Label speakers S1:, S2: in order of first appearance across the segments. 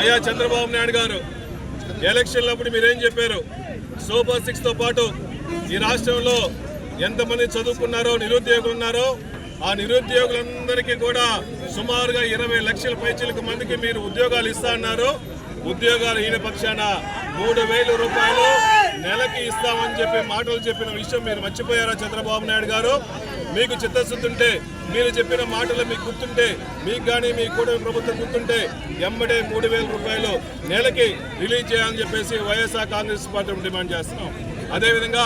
S1: అయ్యా చంద్రబాబు నాయుడు గారు ఎలక్షన్లప్పుడు మీరేం చెప్పారు? సూపర్ 6 తో పాటు ఈ రాష్ట్రంలో ఎంతమంది చదువుకున్నారో నిరుద్యోగులు ఉన్నారో ఆ నిరుద్యోగులందరికీ కూడా సుమారుగా 20 లక్షల పైచిలకు మందికి మీరు ఉద్యోగాలు ఇస్తా అన్నారు. ఉద్యోగాలు ఈయన పక్షాన 3,000 రూపాయలు నెలకి ఇస్తామని చెప్పి మాటలు చెప్పిన విషయం మీరు మర్చిపోయారా చంద్రబాబు నాయుడు గారు? మీకు చిత్తశుద్ధి ఉంటే, మీరు చెప్పిన మాటలు మీకు గుర్తుంటే, మీకు కానీ మీ కూటమి ప్రభుత్వం గుర్తుంటే ఎమ్మడే 3,000 రూపాయలు నెలకి రిలీజ్ చేయాలని చెప్పేసి వైఎస్ఆర్ కాంగ్రెస్ పార్టీ డిమాండ్ చేస్తున్నాం. అదేవిధంగా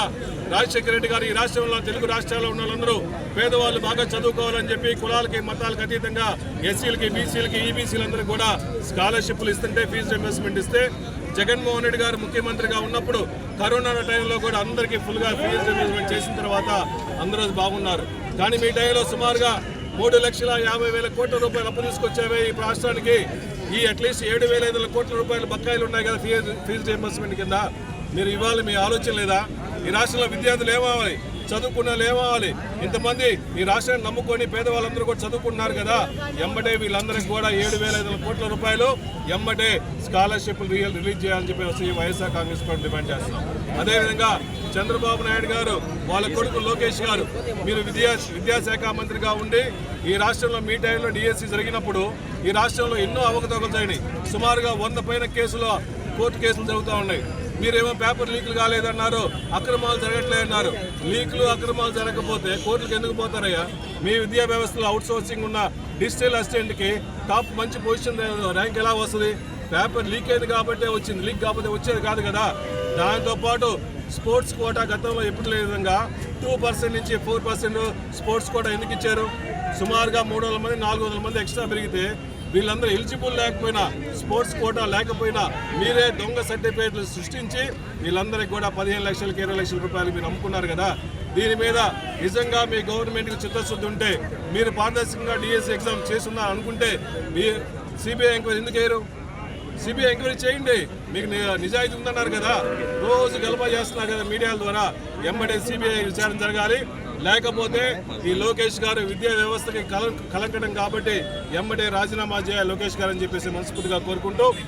S1: రాజశేఖర రెడ్డి గారు ఈ రాష్ట్రంలో తెలుగు రాష్ట్రాల్లో ఉన్న వాళ్ళందరూ పేదవాళ్ళు బాగా చదువుకోవాలని చెప్పి కులాలకి మతాలకు అతీతంగా ఎస్సీలకి బీసీలకి ఈబీసీలందరూ కూడా స్కాలర్షిప్లు ఇస్తుంటే ఫీజు రింబర్స్మెంట్ ఇస్తే జగన్మోహన్ రెడ్డి గారు ముఖ్యమంత్రిగా ఉన్నప్పుడు కరోనా టైంలో కూడా అందరికీ ఫుల్గా ఫీజు రింబర్స్మెంట్ చేసిన తర్వాత అందరూ బాగున్నారు. కానీ మీ టైంలో సుమారుగా 3,50,000 కోట్ల రూపాయలు అప్పు తీసుకొచ్చావే ఈ రాష్ట్రానికి. ఈ అట్లీస్ట్ 7,500 కోట్ల రూపాయలు బకాయిలు ఉన్నాయి కదా ఫీజు రింబర్స్మెంట్ కింద. మీరు ఇవ్వాలి, మీ ఆలోచన లేదా? ఈ రాష్ట్రంలో విద్యార్థులు ఏమవ్వాలి, చదువుకున్న వాళ్ళు ఏమవ్వాలి? ఇంతమంది ఈ రాష్ట్రాన్ని నమ్ముకొని పేదవాళ్ళందరూ కూడా చదువుకుంటున్నారు కదా. ఎమ్మటే వీళ్ళందరికీ కూడా 7,500 కోట్ల రూపాయలు ఎమ్మటే స్కాలర్షిప్లు రిలీజ్ చేయాలని చెప్పి వైఎస్ఆర్ కాంగ్రెస్ పార్టీ డిమాండ్ చేస్తున్నాం. అదేవిధంగా చంద్రబాబు నాయుడు గారు వాళ్ళ కొడుకు లోకేష్ గారు మీరు విద్యాశాఖ మంత్రిగా ఉండి ఈ రాష్ట్రంలో మీ టైంలో డిఎస్సి జరిగినప్పుడు ఈ రాష్ట్రంలో ఎన్నో అవకతవకలు జరిగినాయి. సుమారుగా 100 పైన కోర్టు కేసులు జరుగుతూ ఉన్నాయి. మీరేమో పేపర్ లీకులు కాలేదన్నారు, అక్రమాలు జరగట్లేదన్నారు. లీకులు అక్రమాలు జరగకపోతే కోర్టులకు ఎందుకు పోతారయ్యా? మీ విద్యా వ్యవస్థలో అవుట్ సోర్సింగ్ ఉన్న డిజిటల్ అసిస్టెంట్కి టాప్ మంచి పొజిషన్ ర్యాంక్ ఎలా వస్తుంది? పేపర్ లీక్ అయింది కాబట్టి వచ్చింది, లీక్ కాకపోతే వచ్చేది కాదు కదా. దాంతోపాటు స్పోర్ట్స్ కోటా గతంలో ఎప్పుడు లేని విధంగా 2% నుంచి 4% స్పోర్ట్స్ కోటా ఎందుకు ఇచ్చారు? సుమారుగా 300 మంది 400 మంది ఎక్స్ట్రా పెరిగితే వీళ్ళందరూ ఎలిజిబుల్ లేకపోయినా, స్పోర్ట్స్ కోటా లేకపోయినా మీరే దొంగ సర్టిఫికేట్లు సృష్టించి వీళ్ళందరికీ కూడా 15 లక్షలకి 20 లక్షల రూపాయలు మీరు అమ్ముకున్నారు కదా. దీని మీద నిజంగా మీ గవర్నమెంట్కి చిత్తశుద్ధి ఉంటే, మీరు పారదర్శకంగా డిఎస్సి ఎగ్జామ్ చేస్తున్నారు అనుకుంటే మీ సిబిఐ ఎంక్వైరీ ఎందుకు వేయరు? సిబిఐ ఎంక్వైరీ చేయండి. మీకు నిజాయితీ ఉందన్నారు కదా, రోజు గల్పా చేస్తున్నారు కదా మీడియాల ద్వారా. ఎమ్మడే సిబిఐ విచారణ జరగాలి. లేకపోతే ఈ లోకేష్ గారు విద్యా వ్యవస్థకి కలంకడం కాబట్టి ఎమ్మడే రాజీనామా చేయాలి లోకేష్ గారు అని చెప్పేసి మనస్ఫూర్తిగా కోరుకుంటూ